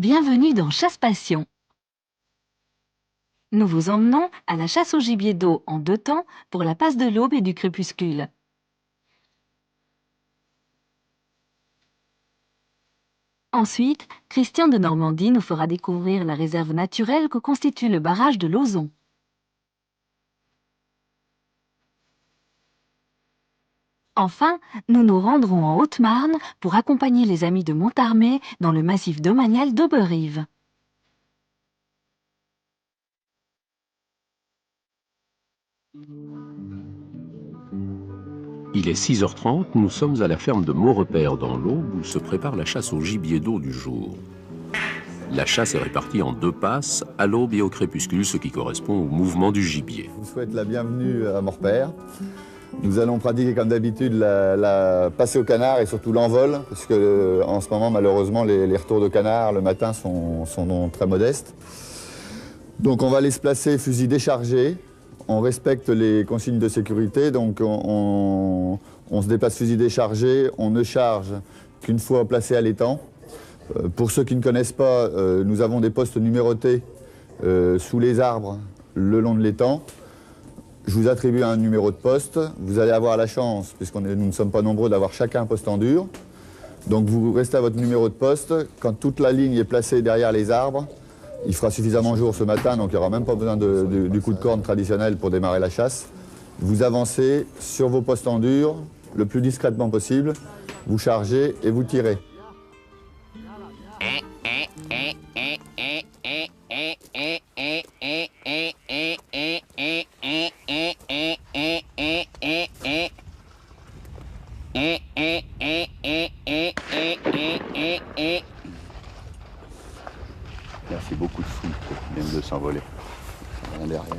Bienvenue dans Chasse Passion. Nous vous emmenons à la chasse au gibier d'eau en 2 temps pour la passe de l'aube et du crépuscule. Ensuite, Christian de Normandie nous fera découvrir la réserve naturelle que constitue le barrage de l'Ozon. Enfin, nous nous rendrons en Haute-Marne pour accompagner les amis de Montarmé dans le massif domanial d'Auberive. Il est 6h30, nous sommes à la ferme de Maurepaire dans l'Aube où se prépare la chasse au gibier d'eau du jour. La chasse est répartie en 2 passes, à l'aube et au crépuscule, ce qui correspond au mouvement du gibier. Je vous souhaite la bienvenue à Maurepaire. Nous allons pratiquer comme d'habitude la passe au canard et surtout l'envol, parce que en ce moment malheureusement les retours de canard le matin sont très modestes. Donc on va aller se placer fusil déchargé, on respecte les consignes de sécurité, donc on se déplace fusil déchargé, on ne charge qu'une fois placé à l'étang. Pour ceux qui ne connaissent pas, nous avons des postes numérotés sous les arbres le long de l'étang. Je vous attribue un numéro de poste. Vous allez avoir la chance, puisque nous ne sommes pas nombreux, d'avoir chacun un poste en dur. Donc vous restez à votre numéro de poste. Quand toute la ligne est placée derrière les arbres, il fera suffisamment jour ce matin, donc il n'y aura même pas besoin du coup de corne traditionnel pour démarrer la chasse. Vous avancez sur vos postes en dur le plus discrètement possible. Vous chargez et vous tirez. Là, c'est beaucoup de fous qui viennent de s'envoler. Rien derrière.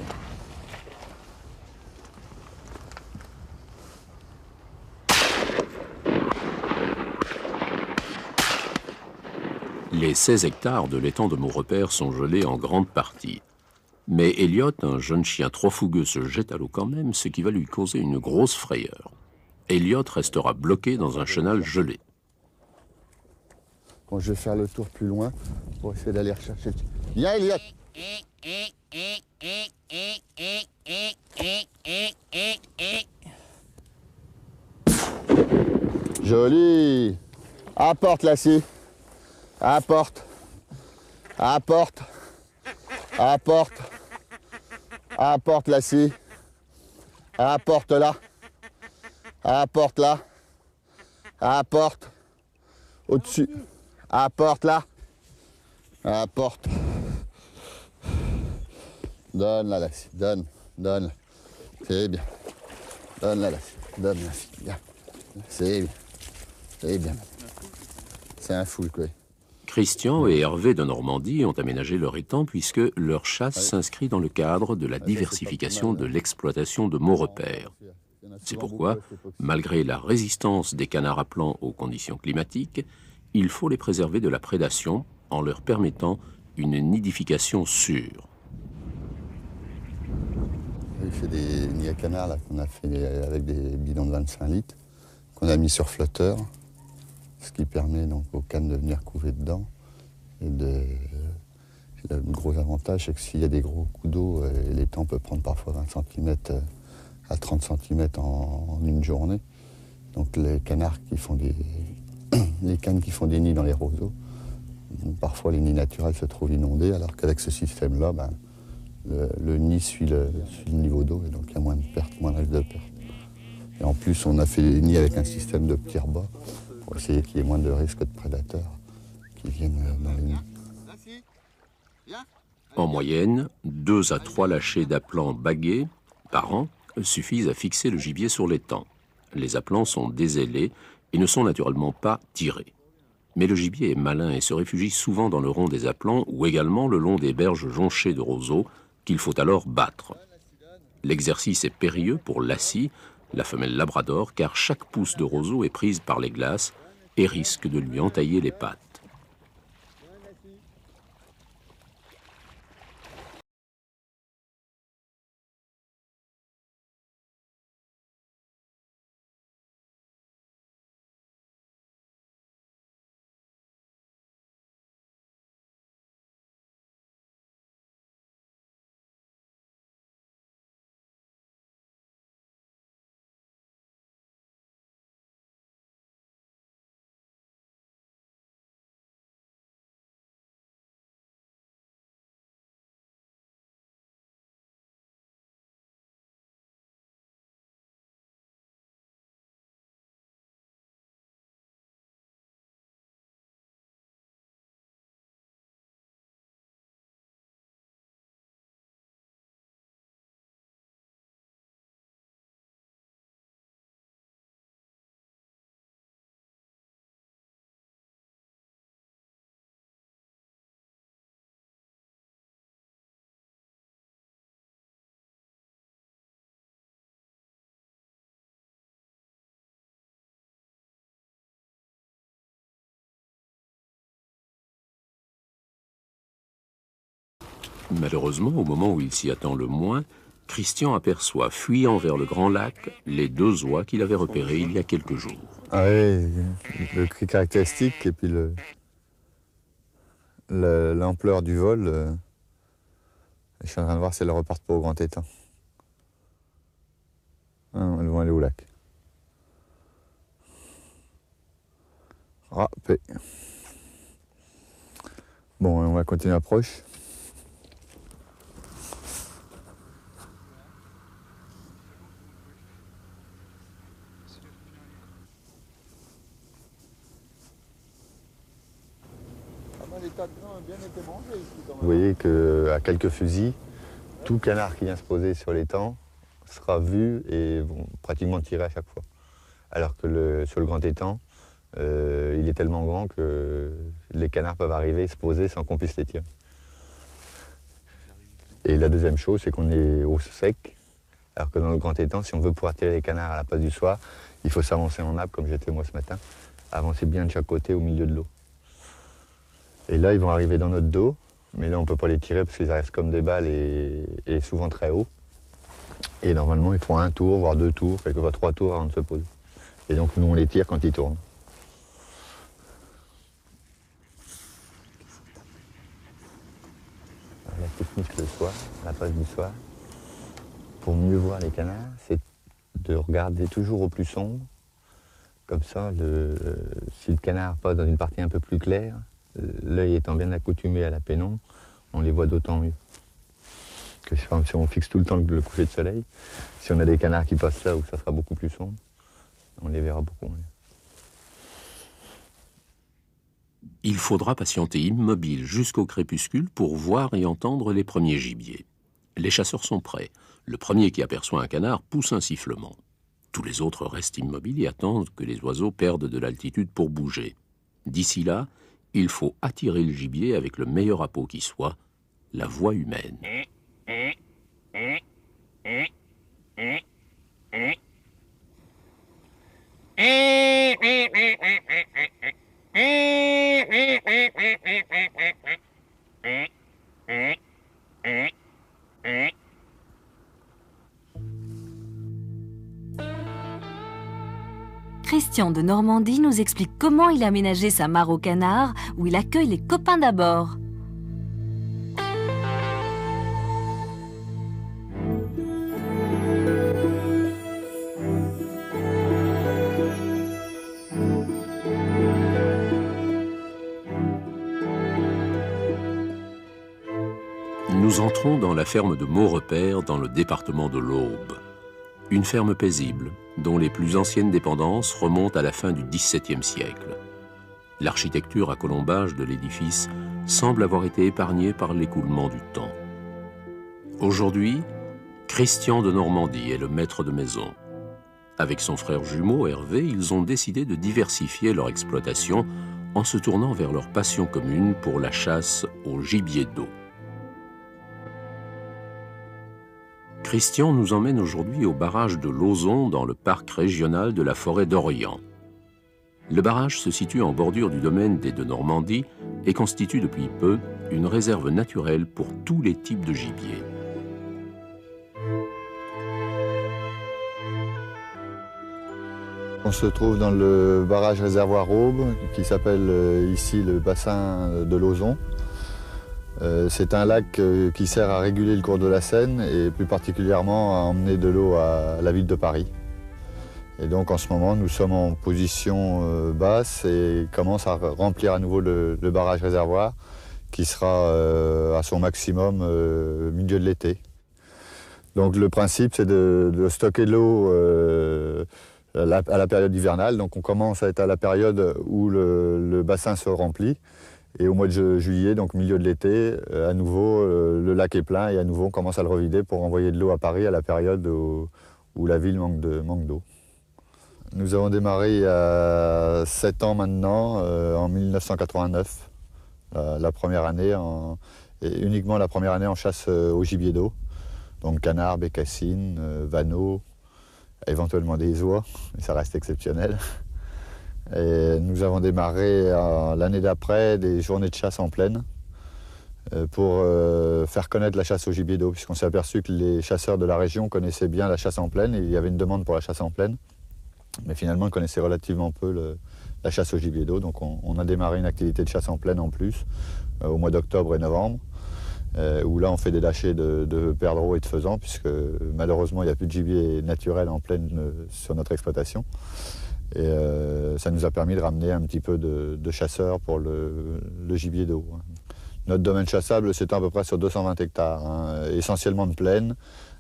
Les 16 hectares de l'étang de Maurepaire sont gelés en grande partie. Mais Elliot, un jeune chien trop fougueux, se jette à l'eau quand même, ce qui va lui causer une grosse frayeur. Elliot restera bloqué dans un chenal gelé. Bon, je vais faire le tour plus loin pour essayer d'aller rechercher. Viens, Elliot! Joli! Apporte, Lassie! Apporte! Apporte! Apporte! Apporte, Lassie! Apporte là! Apporte là! Apporte! Au-dessus! Apporte là! Apporte! Donne la Lassie, donne, donne. C'est bien. Donne la Lassie, donne la Lassie. Bien. C'est bien. C'est bien. C'est un fou, quoi. Christian et Hervé de Normandie ont aménagé leur étang puisque leur chasse s'inscrit dans le cadre de la diversification de l'exploitation de Maurepaire. C'est pourquoi, malgré la résistance des canards appelants aux conditions climatiques, il faut les préserver de la prédation en leur permettant une nidification sûre. C'est des nids à canards là, qu'on a fait avec des bidons de 25 litres, qu'on a mis sur flotteur, ce qui permet donc aux cannes de venir couver dedans. Et le gros avantage, c'est que s'il y a des gros coups d'eau, l'étang peut prendre parfois 20 cm à 30 cm en une journée. Donc les canards qui font les cannes qui font des nids dans les roseaux, parfois les nids naturels se trouvent inondés, alors qu'avec ce système-là, le nid suit le niveau d'eau, et donc il y a moins de pertes, moins de risque de perte. Et en plus, on a fait les nids avec un système de petits rebats pour essayer qu'il y ait moins de risques de prédateurs qui viennent dans les nids. En moyenne, 2 à 3 lâchers d'aplants bagués par an suffisent à fixer le gibier sur l'étang. Les aplants sont dézélés et ne sont naturellement pas tirés. Mais le gibier est malin et se réfugie souvent dans le rond des aplants ou également le long des berges jonchées de roseaux qu'il faut alors battre. L'exercice est périlleux pour Lassie, la femelle labrador, car chaque pousse de roseau est prise par les glaces et risque de lui entailler les pattes. Malheureusement, au moment où il s'y attend le moins, Christian aperçoit, fuyant vers le grand lac, les deux oies qu'il avait repérées il y a quelques jours. Ah oui, le cri caractéristique et puis l'ampleur du vol. Je suis en train de voir si elles repartent pas au grand étang. Ah, elles vont aller au lac. Ah, paix. Bon, on va continuer l'approche. Vous voyez qu'à quelques fusils, tout canard qui vient se poser sur l'étang sera vu et pratiquement tiré à chaque fois. Alors que sur le grand étang, il est tellement grand que les canards peuvent arriver et se poser sans qu'on puisse les tirer. Et la deuxième chose, c'est qu'on est au sec, alors que dans le grand étang, si on veut pouvoir tirer les canards à la place du soir, il faut s'avancer en nappe, comme j'ai fait moi ce matin, avancer bien de chaque côté au milieu de l'eau. Et là, ils vont arriver dans notre dos, mais là, on ne peut pas les tirer parce qu'ils restent comme des balles et souvent très haut. Et normalement, ils font un tour, voire deux tours, quelquefois 3 tours avant de se poser. Et donc, nous, on les tire quand ils tournent. La technique le soir, à la place du soir, pour mieux voir les canards, c'est de regarder toujours au plus sombre. Comme ça, si le canard passe dans une partie un peu plus claire, l'œil étant bien accoutumé à la pénombre, on les voit d'autant mieux. Que si on fixe tout le temps le coucher de soleil, si on a des canards qui passent là où ça sera beaucoup plus sombre, on les verra beaucoup mieux. Il faudra patienter immobile jusqu'au crépuscule pour voir et entendre les premiers gibiers. Les chasseurs sont prêts. Le premier qui aperçoit un canard pousse un sifflement. Tous les autres restent immobiles et attendent que les oiseaux perdent de l'altitude pour bouger. D'ici là, il faut attirer le gibier avec le meilleur appât qui soit, la voix humaine. Christian de Normandie nous explique comment il a aménagé sa mare aux canards, où il accueille les copains d'abord. Nous entrons dans la ferme de Maurepaire, dans le département de l'Aube. Une ferme paisible, dont les plus anciennes dépendances remontent à la fin du XVIIe siècle. L'architecture à colombage de l'édifice semble avoir été épargnée par l'écoulement du temps. Aujourd'hui, Christian de Normandie est le maître de maison. Avec son frère jumeau Hervé, ils ont décidé de diversifier leur exploitation en se tournant vers leur passion commune pour la chasse au gibier d'eau. Christian nous emmène aujourd'hui au barrage de Lauzon dans le parc régional de la forêt d'Orient. Le barrage se situe en bordure du domaine des de Normandie et constitue depuis peu une réserve naturelle pour tous les types de gibier. On se trouve dans le barrage réservoir Aube, qui s'appelle ici le bassin de Lauzon. C'est un lac qui sert à réguler le cours de la Seine et plus particulièrement à emmener de l'eau à la ville de Paris. Et donc en ce moment, nous sommes en position basse et commence à remplir à nouveau le barrage réservoir qui sera à son maximum milieu de l'été. Donc le principe, c'est de stocker de l'eau à la période hivernale. Donc on commence à être à la période où le bassin se remplit. Et au mois de juillet, donc milieu de l'été, à nouveau, le lac est plein et à nouveau, on commence à le revider pour envoyer de l'eau à Paris à la période où la ville manque d'eau. Nous avons démarré il y a 7 ans maintenant, en 1989, la première année, et uniquement la première année en chasse au gibier d'eau. Donc canard, bécassine, vanneau, éventuellement des oies, mais ça reste exceptionnel. Et nous avons démarré l'année d'après des journées de chasse en plaine, pour faire connaître la chasse au gibier d'eau, puisqu'on s'est aperçu que les chasseurs de la région connaissaient bien la chasse en plaine, et il y avait une demande pour la chasse en plaine. Mais finalement, ils connaissaient relativement peu la chasse au gibier d'eau. Donc on a démarré une activité de chasse en plaine en plus, au mois d'octobre et novembre, où là on fait des lâchers de perdreaux et de faisans, puisque malheureusement il n'y a plus de gibier naturel en plaine sur notre exploitation. Et ça nous a permis de ramener un petit peu de chasseurs pour le gibier d'eau. Notre domaine chassable s'étend à peu près sur 220 hectares, hein, essentiellement de plaine.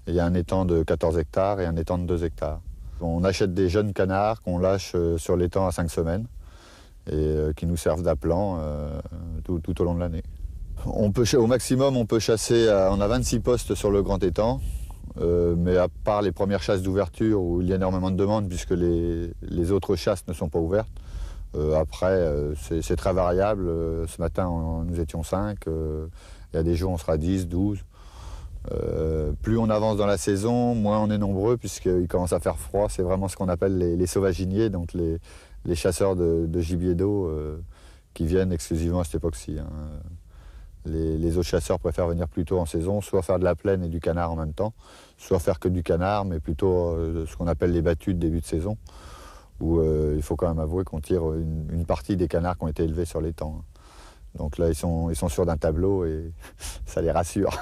Il y a un étang de 14 hectares et un étang de 2 hectares. On achète des jeunes canards qu'on lâche sur l'étang à 5 semaines et qui nous servent d'appelant tout au long de l'année. Au maximum, on peut chasser, on a 26 postes sur le grand étang, mais à part les premières chasses d'ouverture où il y a énormément de demandes puisque les autres chasses ne sont pas ouvertes, après c'est très variable. Ce matin, nous étions 5, il y a des jours on sera 10, 12. Plus on avance dans la saison, moins on est nombreux puisqu'il commence à faire froid. C'est vraiment ce qu'on appelle les sauvaginiers, donc les chasseurs de gibier d'eau qui viennent exclusivement à cette époque-ci. Hein. Les autres chasseurs préfèrent venir plutôt en saison, soit faire de la plaine et du canard en même temps, soit faire que du canard, mais plutôt ce qu'on appelle les battues de début de saison, où il faut quand même avouer qu'on tire une partie des canards qui ont été élevés sur l'étang. Hein. Donc là, ils sont sûrs d'un tableau et ça les rassure.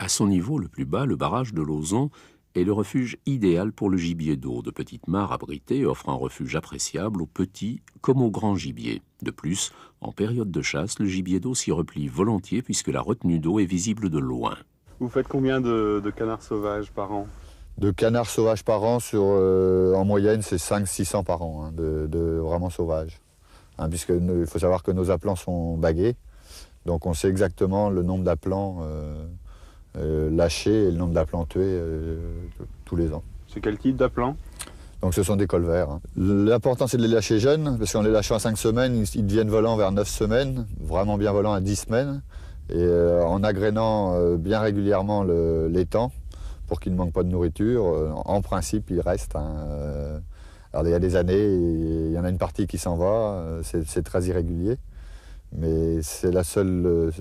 À son niveau le plus bas, le barrage de Lauzon est le refuge idéal pour le gibier d'eau. De petites mares abritées offrent un refuge appréciable aux petits comme aux grands gibiers. De plus, en période de chasse, le gibier d'eau s'y replie volontiers puisque la retenue d'eau est visible de loin. Vous faites combien de canards sauvages par an? De canards sauvages par an, en moyenne, c'est 500-600 par an, hein, de vraiment sauvages. Hein, puisqu'il faut savoir que nos appelants sont bagués, donc on sait exactement le nombre d'appelants lâchés et le nombre d'aplants tués tous les ans. C'est quel type d'appelant? Donc ce sont des colverts. Hein. L'important c'est de les lâcher jeunes, parce qu'en les lâchant à 5 semaines, ils deviennent volants vers 9 semaines, vraiment bien volants à 10 semaines, et en agrénant bien régulièrement l'étang, pour qu'ils ne manquent pas de nourriture, en principe ils restent. Hein, alors il y a des années, il y en a une partie qui s'en va, c'est très irrégulier, mais c'est la seule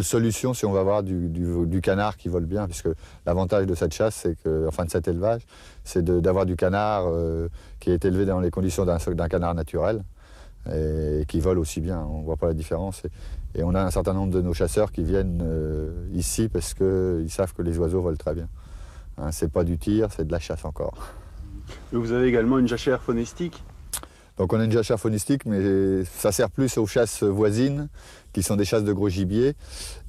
solution si on va avoir du canard qui vole bien, puisque l'avantage de cette chasse, de cet élevage, c'est d'avoir du canard qui est élevé dans les conditions d'un canard naturel et qui vole aussi bien. On ne voit pas la différence. Et on a un certain nombre de nos chasseurs qui viennent ici parce qu'ils savent que les oiseaux volent très bien. Hein, c'est pas du tir, c'est de la chasse encore. Et vous avez également une jachère faunistique? Donc on a une jachère faunistique, mais ça sert plus aux chasses voisines, qui sont des chasses de gros gibier.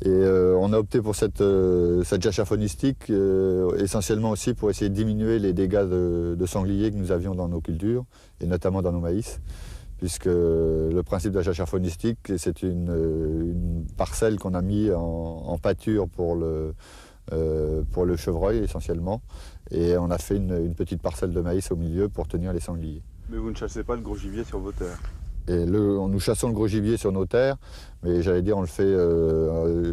Et on a opté pour cette jachère faunistique essentiellement aussi pour essayer de diminuer les dégâts de sangliers que nous avions dans nos cultures, et notamment dans nos maïs. Puisque le principe de la jachère faunistique, c'est une parcelle qu'on a mis en pâture pour le chevreuil essentiellement. Et on a fait une petite parcelle de maïs au milieu pour tenir les sangliers. Mais vous ne chassez pas de gros gibier sur vos terres? Et nous chassons le gros gibier sur nos terres, mais j'allais dire on le fait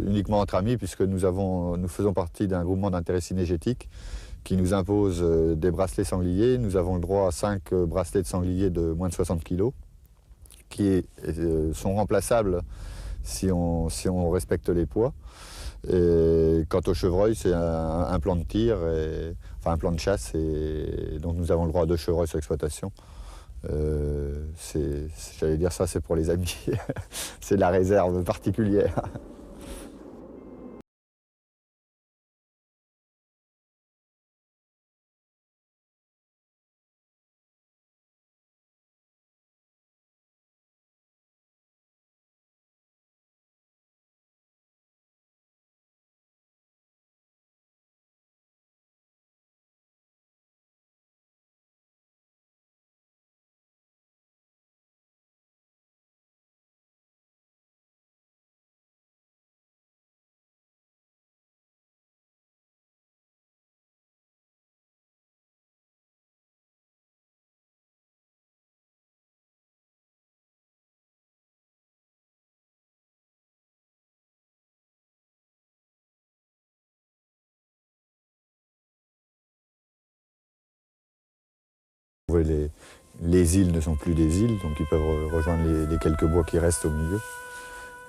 uniquement entre amis, puisque nous faisons partie d'un groupement d'intérêt cynégétique qui nous impose des bracelets sangliers. Nous avons le droit à 5 bracelets de sangliers de moins de 60 kg, qui sont remplaçables si on respecte les poids. Et quant au chevreuil, c'est un plan de tir, un plan de chasse, et donc nous avons le droit à 2 chevreuils sur exploitation. J'allais dire ça, c'est pour les amis. C'est de la réserve particulière. Les îles ne sont plus des îles, donc ils peuvent rejoindre les quelques bois qui restent au milieu.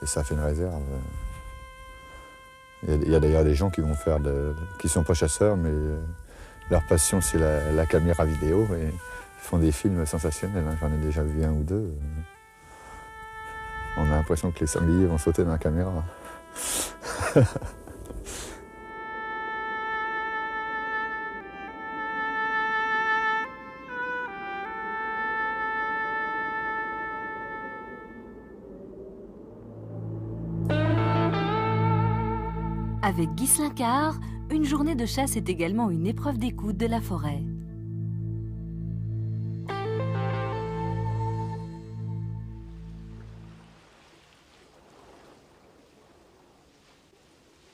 Et ça fait une réserve. Il y a d'ailleurs des gens qui vont faire qui sont pas chasseurs, mais leur passion c'est la caméra vidéo et ils font des films sensationnels. Hein. J'en ai déjà vu un ou deux. On a l'impression que les sangliers vont sauter dans la caméra. Avec Ghislain Carr, une journée de chasse est également une épreuve d'écoute de la forêt.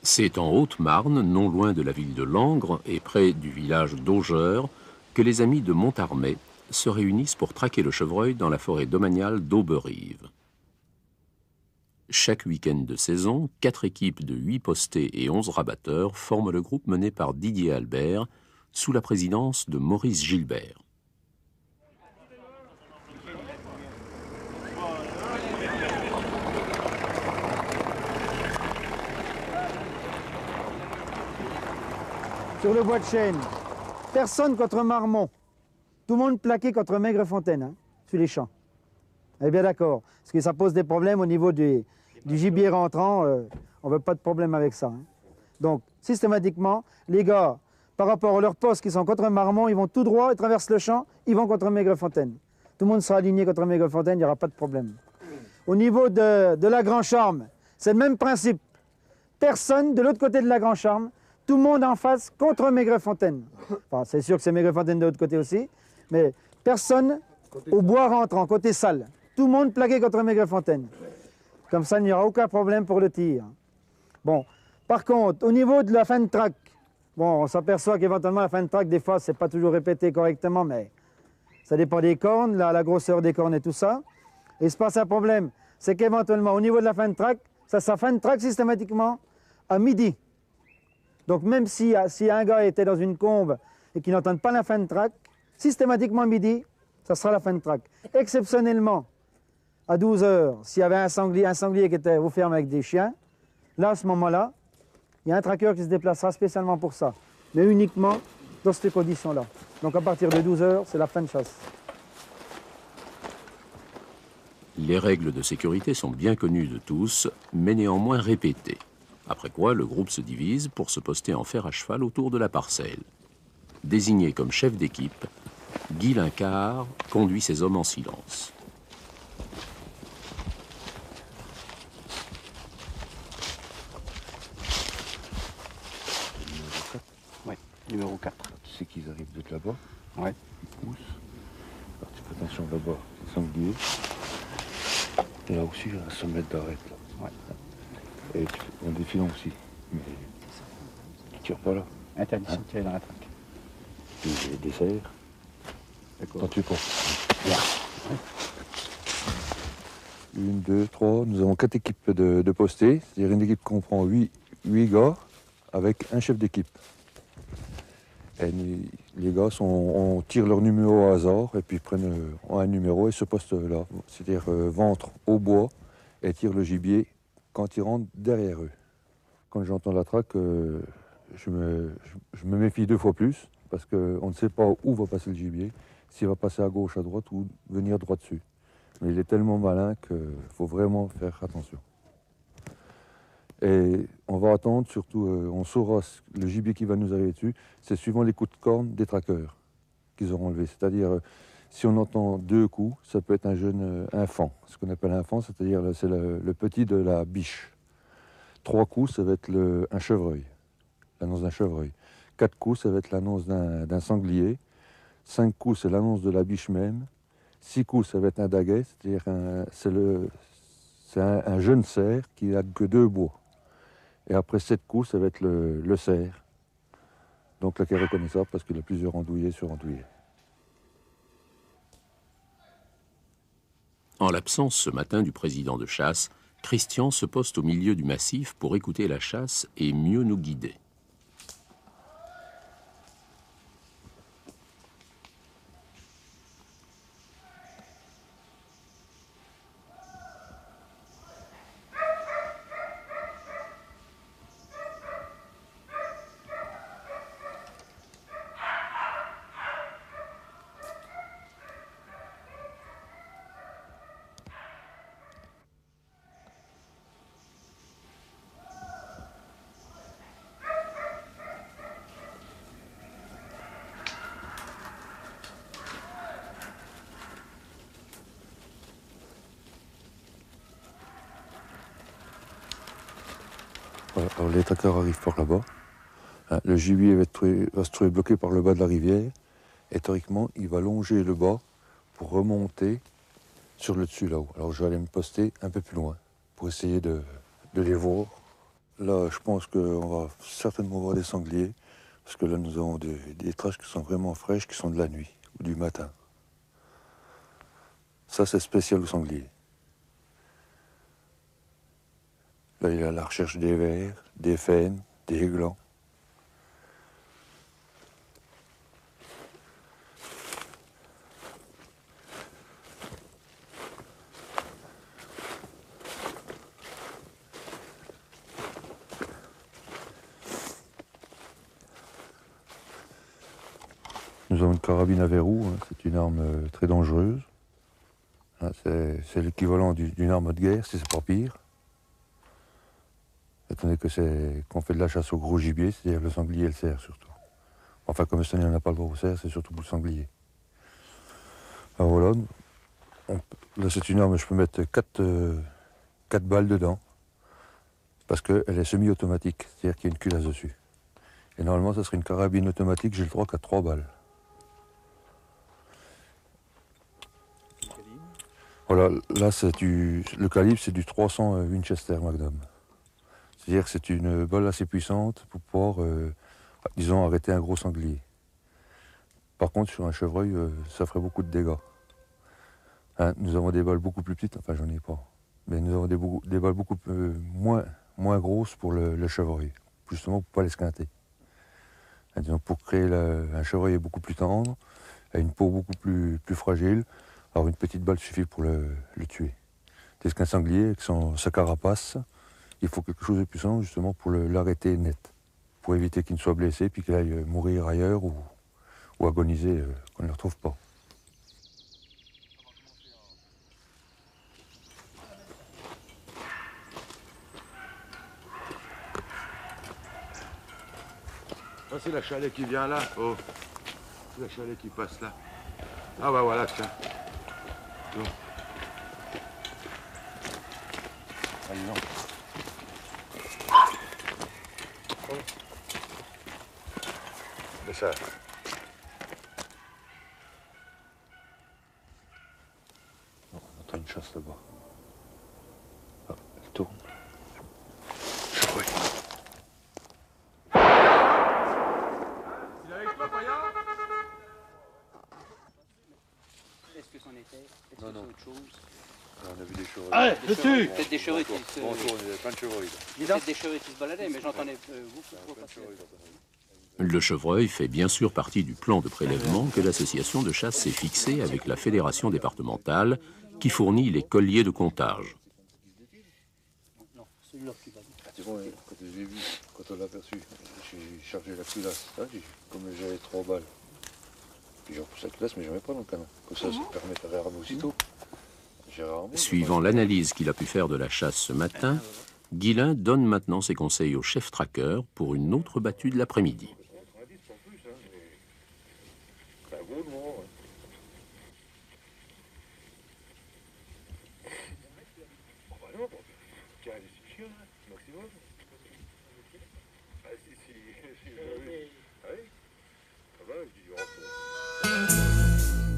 C'est en Haute-Marne, non loin de la ville de Langres et près du village d'Augeur, que les amis de Montarmé se réunissent pour traquer le chevreuil dans la forêt domaniale d'Auberive. Chaque week-end de saison, 4 équipes de 8 postés et 11 rabatteurs forment le groupe mené par Didier Albert, sous la présidence de Maurice Gilbert. Sur le bois de chêne, personne contre Marmont. Tout le monde plaqué contre Maigrefontaine, hein, sur les champs. Eh bien d'accord, parce que ça pose des problèmes au niveau du gibier rentrant, on ne veut pas de problème avec ça. Hein. Donc, systématiquement, les gars, par rapport à leurs postes qui sont contre Marmont, ils vont tout droit, ils traversent le champ, ils vont contre Maigrefontaine. Tout le monde sera aligné contre Maigrefontaine, il n'y aura pas de problème. Au niveau de la Grand Charme, c'est le même principe. Personne de l'autre côté de la Grand Charme, tout le monde en face contre Maigrefontaine. Enfin, c'est sûr que c'est Maigrefontaine de l'autre côté aussi, mais personne au bois rentrant, côté salle. Tout le monde plaqué contre Maigrefontaine. Comme ça, il n'y aura aucun problème pour le tir. Bon, par contre, au niveau de la fin de track, bon, on s'aperçoit qu'éventuellement la fin de track, des fois, c'est pas toujours répété correctement, mais ça dépend des cornes, la grosseur des cornes et tout ça. Et il se passe un problème, c'est qu'éventuellement, au niveau de la fin de track, ça fin de track systématiquement à midi. Donc même si un gars était dans une combe et qu'il n'entend pas la fin de track, systématiquement à midi, ça sera la fin de track. Exceptionnellement, à 12 heures, s'il y avait un sanglier qui était au ferme avec des chiens, là, à ce moment-là, il y a un traqueur qui se déplacera spécialement pour ça, mais uniquement dans ces conditions-là. Donc à partir de 12 heures, c'est la fin de chasse. Les règles de sécurité sont bien connues de tous, mais néanmoins répétées. Après quoi, le groupe se divise pour se poster en fer à cheval autour de la parcelle. Désigné comme chef d'équipe, Ghislain Carr conduit ses hommes en silence. Ouais, numéro 4. Tu sais qu'ils arrivent de là-bas. Ouais. Ils poussent. Alors tu fais attention là-bas, les sangliers. Et là aussi, il y a un 100 mètres d'arête. Ouais. Et tu fais un défilant aussi. Mais tu tires pas là. Interdiction de tirer dans la traque. Et des serres. D'accord. T'en tues pas. Une, deux, trois. Nous avons 4 équipes de postés. C'est-à-dire une équipe comprend 8 gars avec un chef d'équipe. Et les gars, on tire leur numéro au hasard et puis ils prennent un numéro et se postent là. C'est-à-dire ventre au bois et tirent le gibier quand ils rentrent derrière eux. Quand j'entends la traque, je me méfie 2 fois plus parce qu'on ne sait pas où va passer le gibier, s'il va passer à gauche, à droite ou venir droit dessus. Mais il est tellement malin qu'il faut vraiment faire attention. Et on va attendre, surtout, on saura le gibier qui va nous arriver dessus, c'est suivant les coups de corne des traqueurs qu'ils auront enlevés. C'est-à-dire, si on entend 2 coups, ça peut être un jeune infant. Ce qu'on appelle infant, c'est-à-dire c'est le petit de la biche. 3 coups, ça va être un chevreuil, l'annonce d'un chevreuil. 4 coups, ça va être l'annonce d'un sanglier. 5 coups, c'est l'annonce de la biche même. 6 coups, ça va être un daguet, c'est-à-dire c'est un jeune cerf qui n'a que 2 bois. Et après 7 coups, ça va être le cerf. Donc là, qui est reconnaissable parce qu'il a plusieurs andouillés sur andouillés. En l'absence ce matin du président de chasse, Christian se poste au milieu du massif pour écouter la chasse et mieux nous guider. Voilà, alors les traqueurs arrivent par là-bas. Hein, le gibier va se trouver bloqué par le bas de la rivière. Et théoriquement, il va longer le bas pour remonter sur le dessus là-haut. Alors je vais aller me poster un peu plus loin pour essayer de les voir. Là, je pense qu'on va certainement voir des sangliers, parce que là, nous avons des traces qui sont vraiment fraîches, qui sont de la nuit ou du matin. Ça, c'est spécial aux sangliers. Là, il y a la recherche des vers, des faines, des glands. Nous avons une carabine à verrou, hein, c'est une arme très dangereuse. Hein, c'est l'équivalent d'une arme de guerre, si c'est pas pire. Étant donné qu'on fait de la chasse au gros gibier, c'est-à-dire le sanglier et le cerf surtout. Enfin, comme cette année on n'a pas le droit au cerf, c'est surtout pour le sanglier. Alors voilà, là c'est une arme, je peux mettre 4 balles dedans, parce qu'elle est semi-automatique, c'est-à-dire qu'il y a une culasse dessus. Et normalement, ça serait une carabine automatique, j'ai le droit qu'à 3 balles. Voilà, là le calibre c'est du 300 Winchester Magnum. C'est-à-dire que c'est une balle assez puissante pour pouvoir, disons, arrêter un gros sanglier. Par contre, sur un chevreuil, ça ferait beaucoup de dégâts. Hein, nous avons des balles beaucoup plus petites, enfin j'en ai pas, mais nous avons des balles beaucoup moins grosses pour le chevreuil, justement pour ne pas l'esquinter. Hein, disons, pour créer un chevreuil beaucoup plus tendre, a une peau beaucoup plus fragile. Alors une petite balle suffit pour le tuer. Tandis qu'un sanglier, avec sa carapace, il faut quelque chose de puissant justement pour l'arrêter net, pour éviter qu'il ne soit blessé puis qu'il aille mourir ailleurs ou agoniser, qu'on ne le retrouve pas. Ah, c'est la chalet qui vient là. Oh, c'est la chalet qui passe là. Ah bah voilà, tiens. Oh. Allez, non. Oh. Mais ça. On entend une chasse là-bas. Ah, elle tourne. Oui. Il est avec toi, Paya? Est-ce que c'en était? Est-ce Non, que non. c'est autre chose? On a vu des chevreuils. Allez, dessus! Peut-être des chevreuils qui se... Bonjour, il y a plein de chevreuils. Peut-être des chevreuils qui se baladaient, mais j'entendais beaucoup passer. Le chevreuil fait bien sûr partie du plan de prélèvement que l'association de chasse s'est fixé avec la fédération départementale qui fournit les colliers de comptage. Non, celui-là qui va. C'est bon, quand j'ai vu, quand on l'a aperçu, j'ai chargé la culasse. Hein, comme j'avais 3 balles. Puis j'ai repoussé la culasse, mais je n'avais pas dans le canon. Comme ça, ça permet de réarmer aussitôt. Suivant l'analyse qu'il a pu faire de la chasse ce matin, Guillain donne maintenant ses conseils au chef traqueur pour une autre battue de l'après-midi.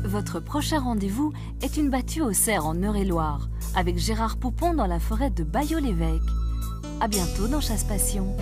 Votre prochain rendez-vous est une battue au cerf en Eure-et-Loire, avec Gérard Poupon dans la forêt de Bailleau-l'Évêque. À bientôt dans Chasse Passion.